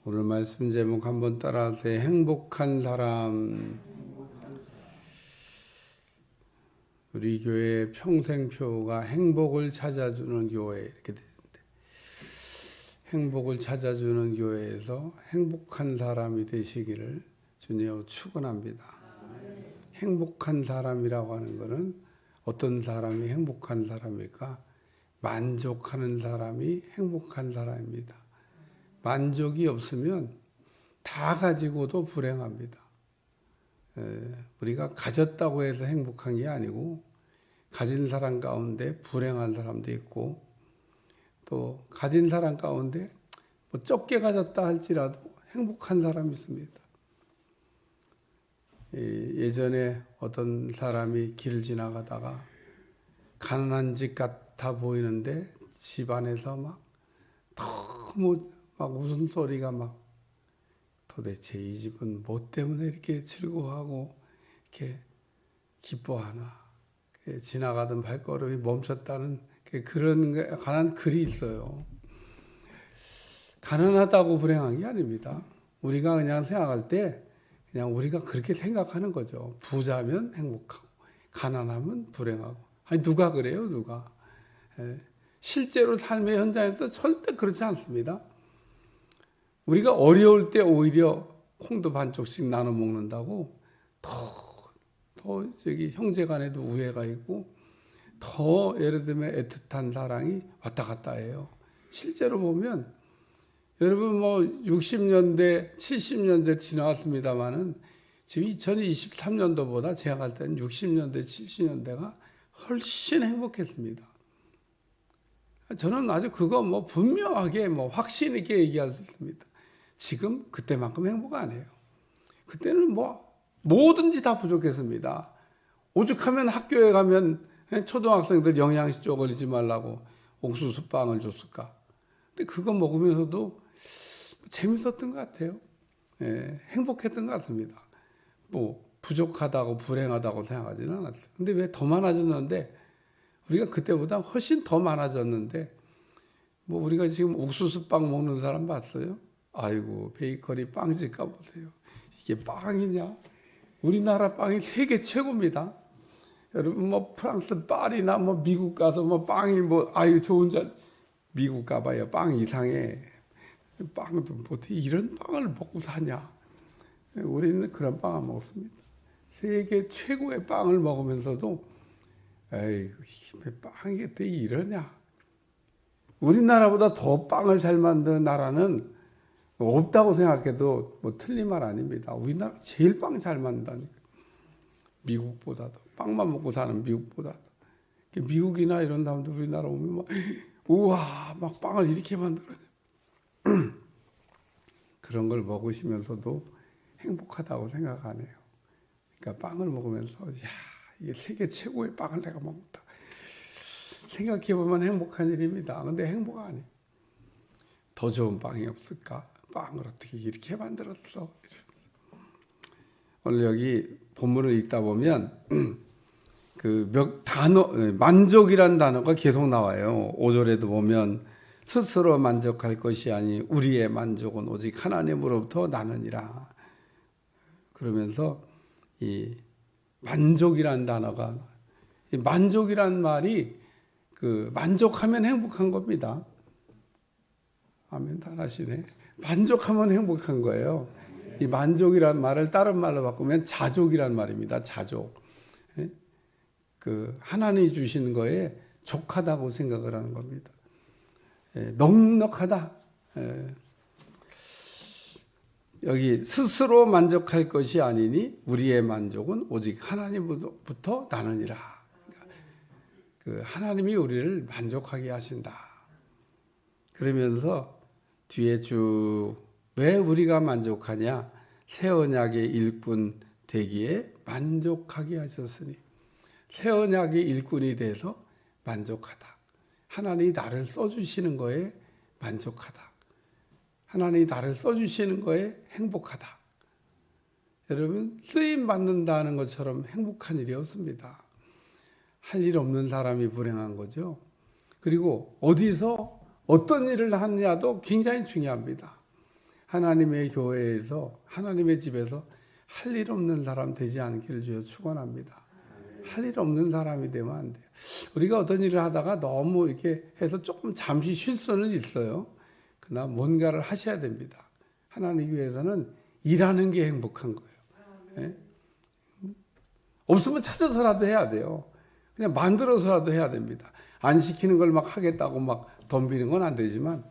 오늘 말씀 제목 한번 따라하세요. 행복한 사람. 우리 교회 평생표가 행복을 찾아주는 교회 이렇게 되는데, 행복을 찾아주는 교회에서 행복한 사람이 되시기를 주님으로 축원합니다. 행복한 사람이라고 하는 것은 어떤 사람이 행복한 사람일까? 만족하는 사람이 행복한 사람입니다. 만족이 없으면 다 가지고도 불행합니다. 우리가 가졌다고 해서 행복한 게 아니고, 가진 사람 가운데 불행한 사람도 있고, 또 가진 사람 가운데 뭐 적게 가졌다 할지라도 행복한 사람이 있습니다. 예전에 어떤 사람이 길을 지나가다가 가난한 집 같아 보이는데 집 안에서 막 너무 막 웃음소리가 막, 도대체 이 집은 뭐 때문에 이렇게 즐거워하고 이렇게 기뻐하나. 지나가던 발걸음이 멈췄다는 그런 관한 글이 있어요. 가난하다고 불행한 게 아닙니다. 우리가 그냥 생각할 때 그냥 우리가 그렇게 생각하는 거죠. 부자면 행복하고 가난하면 불행하고. 아니 누가 그래요? 누가? 실제로 삶의 현장에서 절대 그렇지 않습니다. 우리가 어려울 때 오히려 콩도 반쪽씩 나눠 먹는다고 더 저기 형제 간에도 우애가 있고 더 예를 들면 애틋한 사랑이 왔다 갔다 해요. 실제로 보면 여러분 뭐 60년대, 70년대 지나갔습니다만은 지금 2023년도보다 제가 갈 때는 60년대, 70년대가 훨씬 행복했습니다. 저는 아주 그거 뭐 분명하게 뭐 확신 있게 얘기할 수 있습니다. 지금 그때만큼 행복 안 해요. 그때는 뭐 뭐든지 다 부족했습니다. 오죽하면 학교에 가면 초등학생들 영양식 쪼그리지 말라고 옥수수 빵을 줬을까. 근데 그거 먹으면서도 재밌었던 것 같아요. 행복했던 것 같습니다. 뭐 부족하다고 불행하다고 생각하지는 않았어요. 근데 왜 더 많아졌는데, 우리가 그때보다 훨씬 더 많아졌는데, 뭐 우리가 지금 옥수수 빵 먹는 사람 봤어요? 아이고, 베이커리 빵집 가보세요. 이게 빵이냐? 우리나라 빵이 세계 최고입니다. 여러분 뭐 프랑스 파리나 뭐 미국 가서 뭐 빵이 뭐 아유 좋은 자, 미국 가봐요. 빵 이상해. 빵도 어떻게 이런 빵을 먹고 사냐? 우리는 그런 빵 안 먹습니다. 세계 최고의 빵을 먹으면서도 에이 빵이 어떻게 이러냐? 우리나라보다 더 빵을 잘 만드는 나라는 없다고 생각해도 뭐 틀린 말 아닙니다. 우리나라 제일 빵 잘 만든다니까. 미국보다도 빵만 먹고 사는 미국보다도. 미국이나 이런 사람들 우리나라 오면 막 우와 막 빵을 이렇게 만들어요. 그런 걸 먹으시면서도 행복하다고 생각 안 해요. 그러니까 빵을 먹으면서 야 이게 세계 최고의 빵을 내가 먹는다. 생각해보면 행복한 일입니다. 근데 행복 아니에요. 더 좋은 빵이 없을까? 빵을 어떻게 이렇게 만들었어? 오늘 여기 본문을 읽다 보면 그 몇 단어, 만족이라는 단어가 계속 나와요. 5절에도 보면 스스로 만족할 것이 아니 우리의 만족은 오직 하나님으로부터 나느니라. 그러면서 이 만족이라는 단어가, 이 만족이라는 말이 그 만족하면 행복한 겁니다. 아멘 잘하시네. 만족하면 행복한 거예요. 이 만족이라는 말을 다른 말로 바꾸면 자족이라는 말입니다. 자족. 그 하나님이 주시는 거에 족하다고 생각을 하는 겁니다. 넉넉하다. 여기 스스로 만족할 것이 아니니 우리의 만족은 오직 하나님부터 나느니라. 그 하나님이 우리를 만족하게 하신다. 그러면서 뒤에 쭉 왜 우리가 만족하냐? 새 언약의 일꾼 되기에 만족하게 하셨으니. 새 언약의 일꾼이 돼서 만족하다. 하나님이 나를 써주시는 거에 만족하다. 하나님이 나를 써주시는 거에 행복하다. 여러분 쓰임 받는다는 것처럼 행복한 일이 없습니다. 할 일 없는 사람이 불행한 거죠. 그리고 어디서 어떤 일을 하느냐도 굉장히 중요합니다. 하나님의 교회에서 하나님의 집에서 할 일 없는 사람 되지 않기를 주여 축원합니다. 할 일 없는 사람이 되면 안 돼요. 우리가 어떤 일을 하다가 너무 이렇게 해서 조금 잠시 쉴 수는 있어요. 그러나 뭔가를 하셔야 됩니다. 하나님 교회에서는 일하는 게 행복한 거예요. 예? 없으면 찾아서라도 해야 돼요. 그냥 만들어서라도 해야 됩니다. 안 시키는 걸 막 하겠다고 막 덤비는 건 안 되지만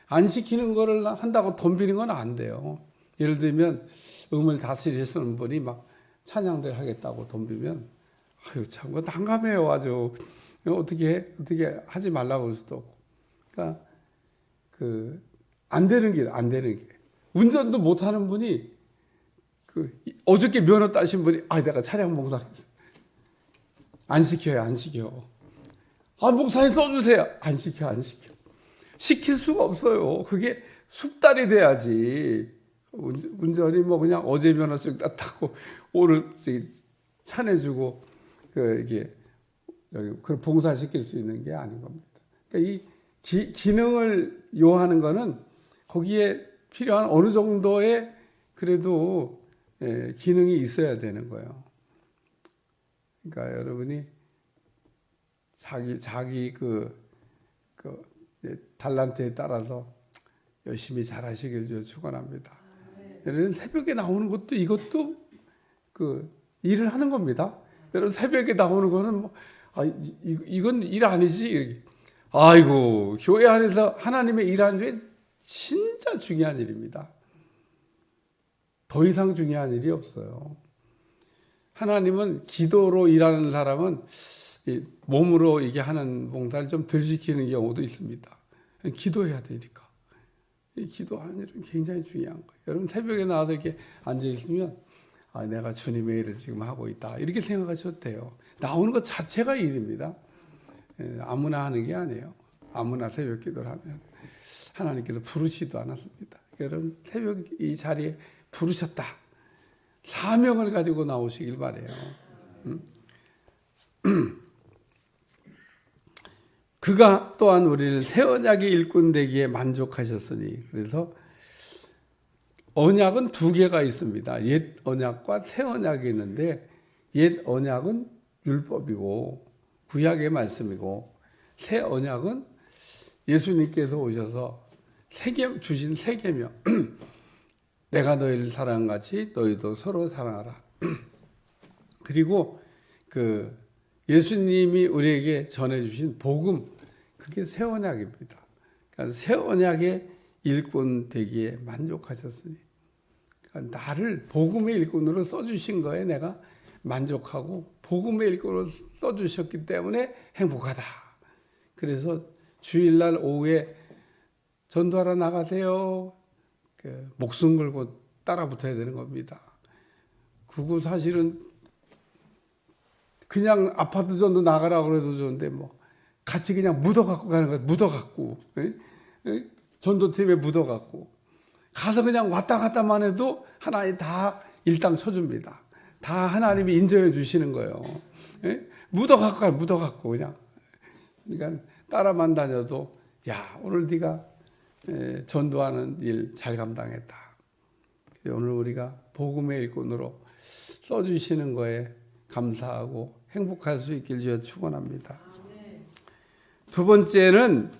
안 시키는 거를 한다고 덤비는 건 안 돼요. 예를 들면 음을 다스리시는 분이 막 찬양대를 하겠다고 덤비면 아유 참 그거 난감해요 아주. 어떻게 하지 말라고 할 수도 없고. 그러니까 안 되는 게 운전도 못 하는 분이 어저께 면허 따신 분이 내가 차량 봉사하겠어. 안 시켜. 목사님 써주세요. 안 시켜. 시킬 수가 없어요. 그게 숙달이 돼야지. 운전이 뭐 그냥 어제 면허증 땄다고 오늘 차내주고 이게 그 봉사시킬 수 있는 게 아닌 겁니다. 그러니까 이 기능을 요하는 거는 거기에 필요한 어느 정도의 그래도 기능이 있어야 되는 거예요. 그러니까 여러분이 자기 달란트에 따라서 열심히 잘하시길 축원합니다. 여러분 새벽에 나오는 것도 이것도 일을 하는 겁니다. 여러분 새벽에 나오는 거는 이건 일 아니지. 아이고 교회 안에서 하나님의 일하는 게 진짜 중요한 일입니다. 더 이상 중요한 일이 없어요. 하나님은 기도로 일하는 사람은 몸으로 이게 하는 봉사를 좀 덜 시키는 경우도 있습니다. 기도해야 되니까. 이 기도하는 일은 굉장히 중요한 거예요. 여러분 새벽에 나와서 이렇게 앉아 있으면 내가 주님의 일을 지금 하고 있다 이렇게 생각하셔도 돼요. 나오는 것 자체가 일입니다. 아무나 하는 게 아니에요. 아무나 새벽 기도를 하면 하나님께서 부르시도 않았습니다. 여러분 새벽 이 자리에 부르셨다. 사명을 가지고 나오시길 바래요. 그가 또한 우리를 새 언약의 일꾼 되기에 만족하셨으니. 그래서 언약은 두 개가 있습니다. 옛 언약과 새 언약이 있는데 옛 언약은 율법이고 구약의 말씀이고 새 언약은 예수님께서 오셔서 주신 새 계명. 내가 너희를 사랑한 같이 너희도 서로 사랑하라. 그리고 예수님이 우리에게 전해주신 복음, 그게 새 언약입니다. 그러니까 새 언약의 일꾼 되기에 만족하셨으니. 그러니까 나를 복음의 일꾼으로 써주신 거에 내가 만족하고 복음의 일꾼으로 써주셨기 때문에 행복하다. 그래서 주일날 오후에 전도하러 나가세요. 목숨 걸고 따라 붙어야 되는 겁니다. 그거 사실은 그냥 아파트 전도 나가라고 그래도 좋은데 같이 그냥 묻어갖고 가는 거예요. 묻어갖고 전도팀에 묻어갖고 가서 그냥 왔다 갔다만 해도 하나님 다 일당 쳐줍니다. 다 하나님이 인정해 주시는 거예요. 묻어갖고 가요. 묻어갖고 그냥. 그러니까 따라만 다녀도 오늘 네가 전도하는 일 잘 감당했다. 오늘 우리가 복음의 일꾼으로 써주시는 거에 감사하고 행복할 수 있길 주여 축원합니다. 두 번째는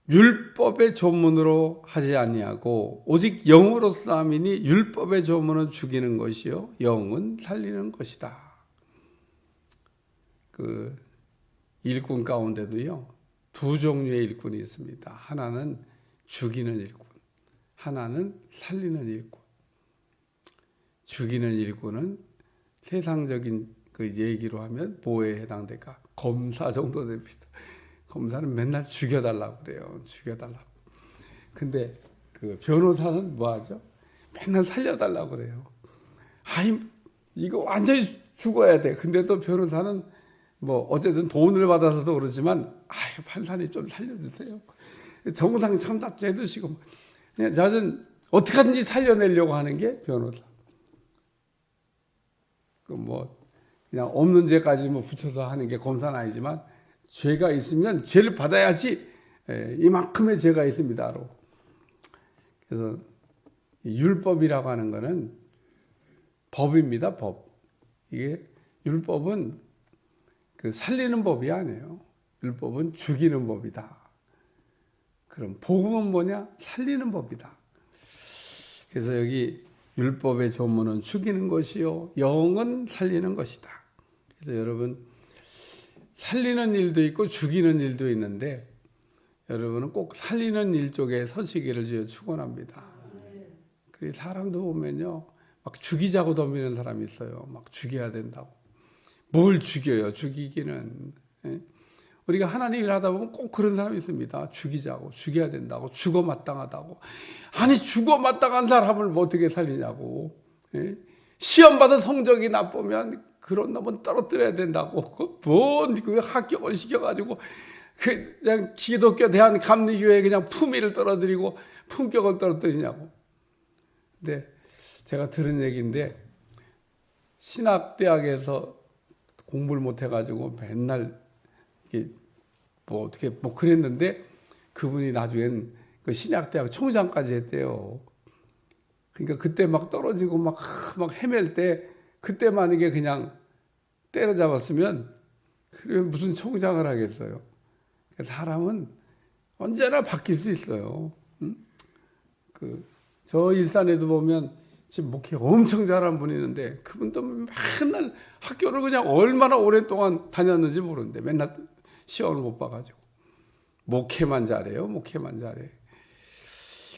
율법의 조문으로 하지 아니하고 오직 영으로서 함이니 율법의 조문은 죽이는 것이요 영은 살리는 것이다. 일꾼 가운데도요 두 종류의 일꾼이 있습니다. 하나는 죽이는 일꾼, 하나는 살리는 일꾼. 죽이는 일꾼은 세상적인 얘기로 하면 뭐에 해당될까? 검사 정도 됩니다. 검사는 맨날 죽여달라고 그래요. 죽여달라고. 근데 변호사는 뭐 하죠? 맨날 살려달라고 그래요. 이거 완전히 죽어야 돼. 근데 또 변호사는 어쨌든 돈을 받아서도 그러지만 판사님 좀 살려주세요. 정상 참작도 해두시고 저는 어떻게 하든지 살려내려고 하는 게 변호사. 그냥 없는 죄까지 붙여서 하는 게 검사는 아니지만 죄가 있으면 죄를 받아야지 이만큼의 죄가 있습니다로. 그래서 율법이라고 하는 것은 법입니다. 법. 이게 율법은 그 살리는 법이 아니에요. 율법은 죽이는 법이다. 그럼 복음은 뭐냐? 살리는 법이다. 그래서 여기 율법의 조문은 죽이는 것이요 영은 살리는 것이다. 그래서 여러분 살리는 일도 있고 죽이는 일도 있는데 여러분은 꼭 살리는 일 쪽에 서시기를 주여 축원합니다. 그 사람도 보면요 막 죽이자고 덤비는 사람이 있어요. 막 죽여야 된다고. 뭘 죽여요? 죽이기는. 우리가 하나님 일하다 보면 꼭 그런 사람이 있습니다. 죽이자고, 죽여야 된다고, 죽어 마땅하다고. 아니 죽어 마땅한 사람을 뭐 어떻게 살리냐고. 시험 받은 성적이 나쁘면 그런 놈은 떨어뜨려야 된다고. 그 합격을 시켜가지고 그냥 기독교 대한 감리교회 그냥 품위를 떨어뜨리고 품격을 떨어뜨리냐고. 근데 제가 들은 얘기인데 신학대학에서 공부를 못 해가지고 맨날 뭐 어떻게 뭐 그랬는데 그분이 나중엔 그 신학대학 총장까지 했대요. 그러니까 그때 막 떨어지고 막 헤맬 때 그때 만약에 그냥 때려잡았으면 그러면 무슨 총장을 하겠어요. 사람은 언제나 바뀔 수 있어요. 저 일산에도 보면 지금 목회 엄청 잘하는 분이 있는데 그분도 맨날 학교를 그냥 얼마나 오랫동안 다녔는지 모르는데 맨날 시험을 못 봐가지고 목회만 잘해요. 목회만 잘해.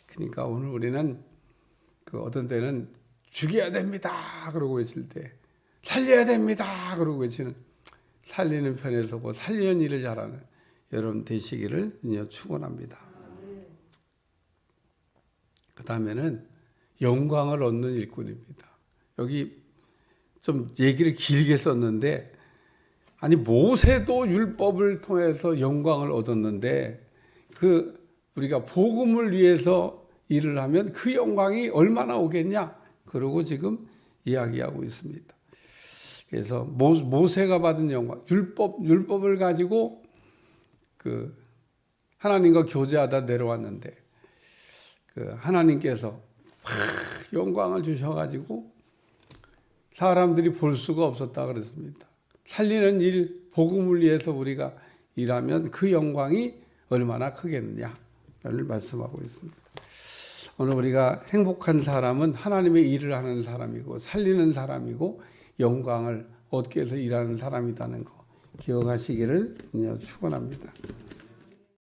그러니까 오늘 우리는 그 어떤 때는 죽여야 됩니다 그러고 외칠 때 살려야 됩니다 그러고 외치는 살리는 편에 서고 살리는 일을 잘하는 여러분 되시기를 축원합니다. 그 다음에는 영광을 얻는 일꾼입니다. 여기 좀 얘기를 길게 썼는데 아니 모세도 율법을 통해서 영광을 얻었는데 그 우리가 복음을 위해서 일을 하면 그 영광이 얼마나 오겠냐? 그러고 지금 이야기하고 있습니다. 그래서 모세가 받은 영광, 율법을 가지고 그 하나님과 교제하다 내려왔는데 그 하나님께서 영광을 주셔가지고 사람들이 볼 수가 없었다 그랬습니다. 살리는 일, 복음을 위해서 우리가 일하면 그 영광이 얼마나 크겠느냐를 말씀하고 있습니다. 오늘 우리가 행복한 사람은 하나님의 일을 하는 사람이고 살리는 사람이고 영광을 얻기 위해서 일하는 사람이라는 거 기억하시기를 축원합니다.